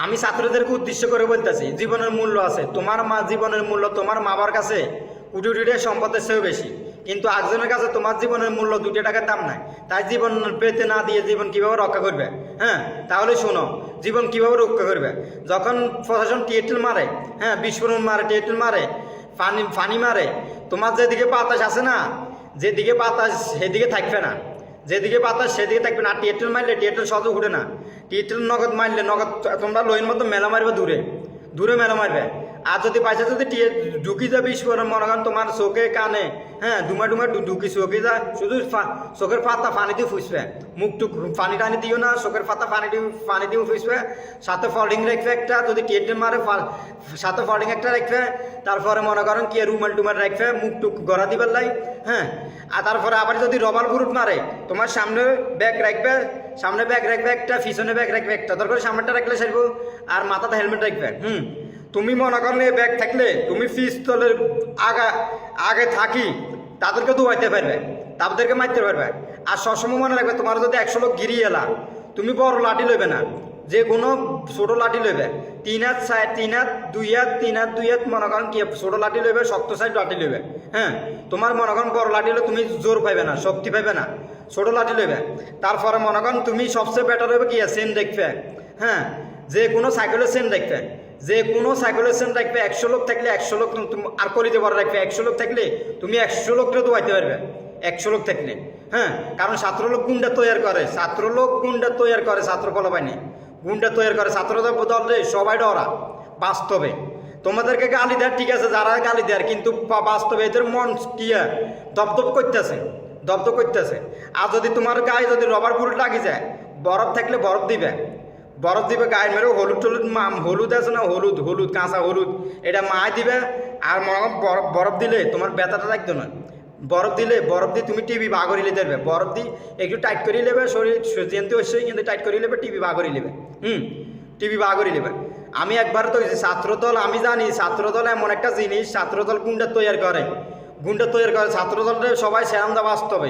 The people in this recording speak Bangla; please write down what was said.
আমি ছাত্রদেরকে উদ্দেশ্য করে বলতেছি, জীবনের মূল্য আছে, তোমার জীবনের মূল্য তোমার মা বাবার কাছে কোটি কোটি টাকা সম্পদের চেয়েও বেশি, কিন্তু একজনের কাছে তোমার জীবনের মূল্য 2 টাকার দাম নাই। তাই জীবন পেতে না দিয়ে জীবন কিভাবে রক্ষা করবে? হ্যাঁ, তাহলে শোনো, জীবন কিভাবে রক্ষা করবে। যখন প্রশাসন টিয়েটেল মারে, হ্যাঁ, বিস্ফোরণ মারে, টিয়েটেল মারে, ফানি মারে, তোমার যেদিকে বাতাস আছে না, যেদিকে বাতাস সেদিকে থাকবে না, যেদিকে বাতাস সেদিকে থাকবে না। আর টিয়েটেল মারলে টিয়েটেল সহজে উঠে না। টিয়েটেল নগদ মারলে নগদ তোমরা লোহের মতো মেলা মারবে, দূরে দূরে মেলা মারবে। আর যদি পয়সা যদি ঢুকি যাবে বিস্ফোরণ, মনে করেন তোমার চোখে কানে, হ্যাঁ, ডুমা ডুমা ঢুকি চোখে যা, শুধু চোখের পাতা পানি দিয়ে ফুসবে, মুখটুক পানি টানি দিও না, চোখের পাতা পানি দিয়ে ফুসবে, সাথে ফল্ডিং রাখবে একটা, যদি টিয়েটেল মারে সাথে ফল্ডিং একটা রাখবে। তারপরে মনে করেন কি রুমাল টুমাল রাখবে, মুখটুক গড়া দিবার লাই, হ্যাঁ। আর তারপরে আবার যদি রবাল বুরুট মারে, তোমার সামনে ব্যাগ রাখবে, সামনে ব্যাগ রাখবে একটা, পিছনে ব্যাগ রাখবে একটা, দরকার সামনেটা রাখলে সারবো, আর মাথাতে হেলমেট রাখবে। তুমি মনে করেন এই ব্যাগ থাকলে তুমি পিস্তলের আগে থাকি তাদেরকে দুয়াইতে পারবে, তাদেরকে মারতে পারবে। আর সবসময় মনে রাখবে, তোমার যদি 100 লোক গিরিয়ে এলা, তুমি বড় লাঠি লইবে না, যে কোনো ছোটো লাঠি লইবে, 3 হাত 3 হাত 2 হাত 3 হাত 2 হাত, মনে করেন কি ছোটো লাঠি লইবে, শক্ত সাইড লাঠি লইবে। হ্যাঁ, তোমার মনে করেন বড় লাঠি হলে তুমি জোর পাইবে না, শক্তি পাইবে না, ছোটো লাঠি লইবে। তারপরে মনে করেন তুমি সবচেয়ে বেটার হবে কি চেন দেখবে, হ্যাঁ, যে কোনো সাইকেলের চেন দেখবে, যে কোনো সাইকেলের চেন রাখবে। 100 লোক থাকলে 100 লোক আর করিতে পারো রাখবে, 100 লোক থাকলে তুমি 100 লোককে দোয়াইতে পারবে, 100 লোক থাকলে। হ্যাঁ, কারণ ছাত্র লোক গুন্ডা তৈরি করে, ছাত্র লোক গুন্ডা তৈরি করে, ছাত্র ফলাবাহিনী গুন্ডা তৈরি করে, ছাত্রদের দলে সবাই ডরা। বাস্তবে তোমাদেরকে গালি দেয় ঠিক আছে, যারা গালি দেয়, কিন্তু বাস্তবে এদের মন কি দপদপ করতেছে, দপদপ করতেছে। আর যদি তোমার গায়ে যদি রবার বুলেট লাগি যায়, বরফ থাকলে বরফ দিবে, বরফ দিবে গায়ে মেরে, হলুদ টলুদ হলুদ আছে না, হলুদ হলুদ কাঁচা হলুদ, এটা মায় দিবে। আর বরফ দিলে তোমার ব্যথাটা লাগতো না, বরফ দিলে বরফ দিয়ে তুমি টিভি বাগরি দেবে, বরফ দিয়ে একটু টাইট করে নেবে, শরীর যেতে হচ্ছে কিন্তু টাইট করে নেবে, টিভি বাগরি নেবে, টিভি বাগরি নেবে। আমি একবার তো ছাত্রদল, আমি জানি ছাত্রদল এমন একটা জিনিস, ছাত্রদল গুন্ডা তৈরি করে, গুন্ডা তৈরি করে ছাত্রদলের সবাই সেরামদা বাস্তবে